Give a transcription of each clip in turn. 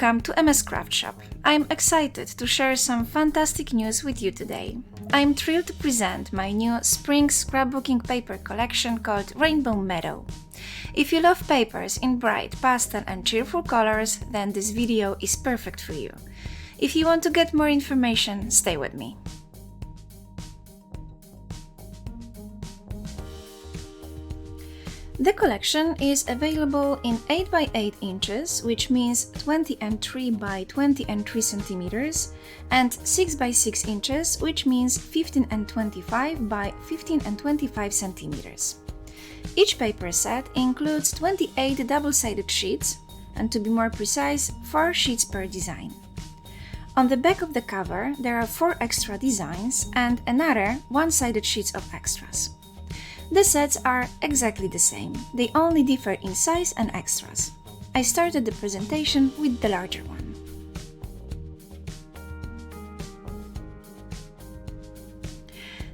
Welcome to MS Craftshop. I'm excited to share some fantastic news with you today. I'm thrilled to present my new spring scrapbooking paper collection called Rainbow Meadow. If you love papers in bright, pastel and cheerful colors, then this video is perfect for you. If you want to get more information, stay with me. The collection is available in 8 by 8 inches, which means 20 by 20 centimeters, and 6 by 6 inches, which means 15 by 15 centimeters. Each paper set includes 28 double-sided sheets, and to be more precise, 4 sheets per design. On the back of the cover, there are 4 extra designs and another one-sided sheets of extras. The sets are exactly the same, they only differ in size and extras. I started the presentation with the larger one.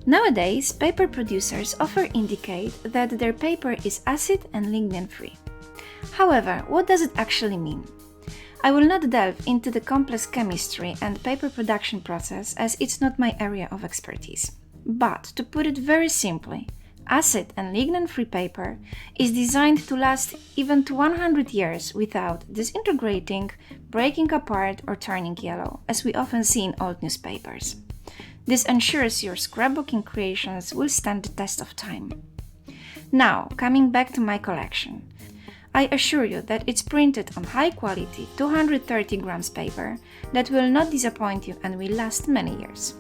Nowadays, paper producers often indicate that their paper is acid and lignin-free. However, what does it actually mean? I will not delve into the complex chemistry and paper production process as it's not my area of expertise. But, to put it very simply, acid and lignin-free paper is designed to last even to 100 years without disintegrating, breaking apart or turning yellow, as we often see in old newspapers. This ensures your scrapbooking creations will stand the test of time. Now, coming back to my collection. I assure you that it's printed on high-quality 230 grams paper that will not disappoint you and will last many years.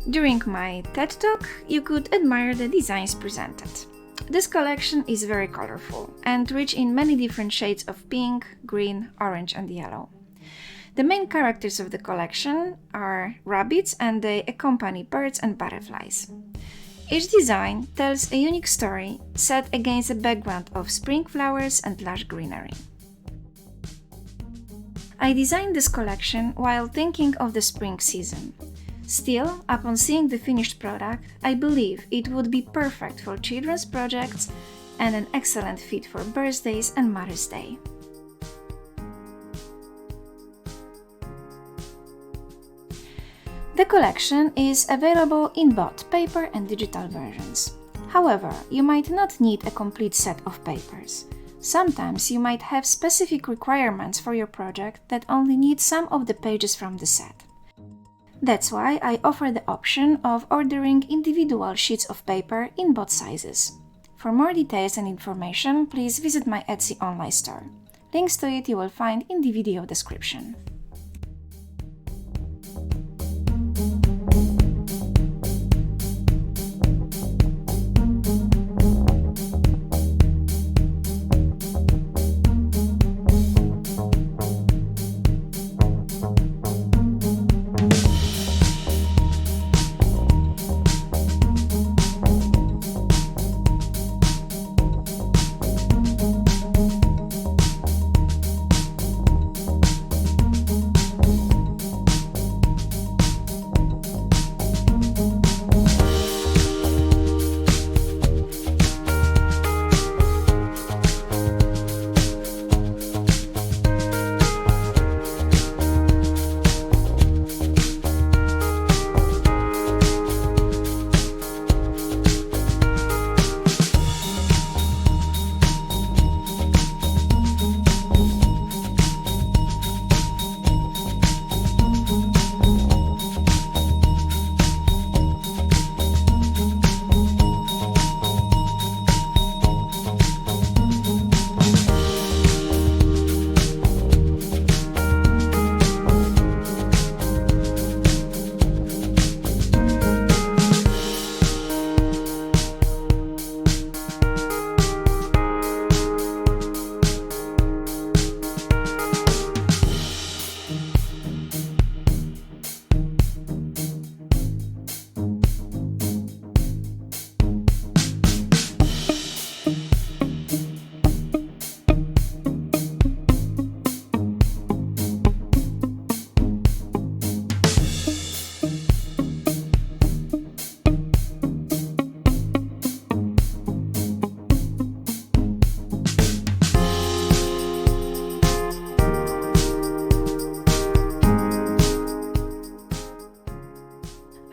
During my TED Talk, you could admire the designs presented. This collection is very colorful and rich in many different shades of pink, green, orange and yellow. The main characters of the collection are rabbits and they accompany birds and butterflies. Each design tells a unique story set against a background of spring flowers and lush greenery. I designed this collection while thinking of the spring season. Still, upon seeing the finished product, I believe it would be perfect for children's projects and an excellent fit for birthdays and Mother's Day. The collection is available in both paper and digital versions. However, you might not need a complete set of papers. Sometimes you might have specific requirements for your project that only need some of the pages from the set. That's why I offer the option of ordering individual sheets of paper in both sizes. For more details and information, please visit my Etsy online store. Links to it you will find in the video description.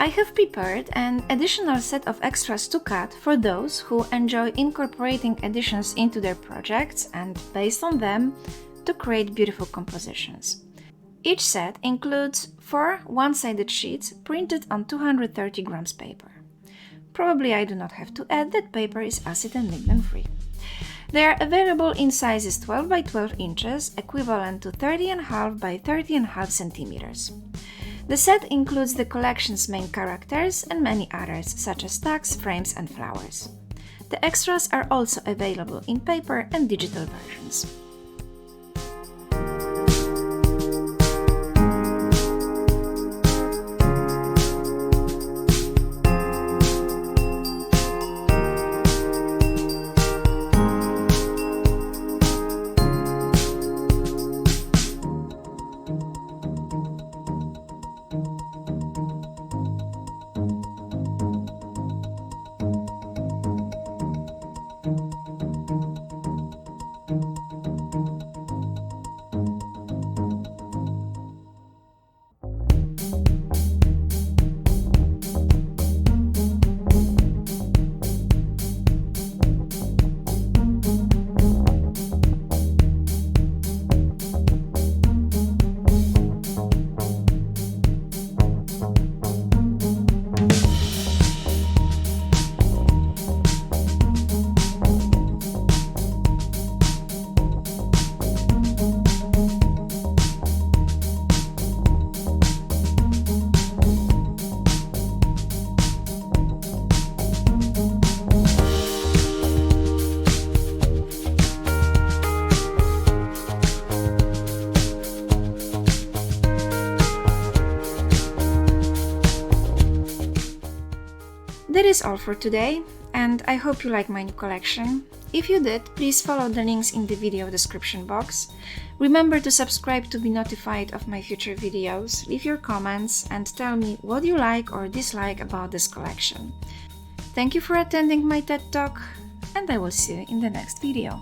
I have prepared an additional set of extras to cut for those who enjoy incorporating additions into their projects and, based on them, to create beautiful compositions. Each set includes 4 one-sided sheets printed on 230 grams paper. Probably I do not have to add that paper is acid and lignin free. They are available in sizes 12 by 12 inches, equivalent to 30.5 by 30.5 centimeters. The set includes the collection's main characters and many others, such as tags, frames, and flowers. The extras are also available in paper and digital versions. That is all for today, and I hope you like my new collection. If you did, please follow the links in the video description box. Remember to subscribe to be notified of my future videos, leave your comments, and tell me what you like or dislike about this collection. Thank you for attending my TED Talk, and I will see you in the next video.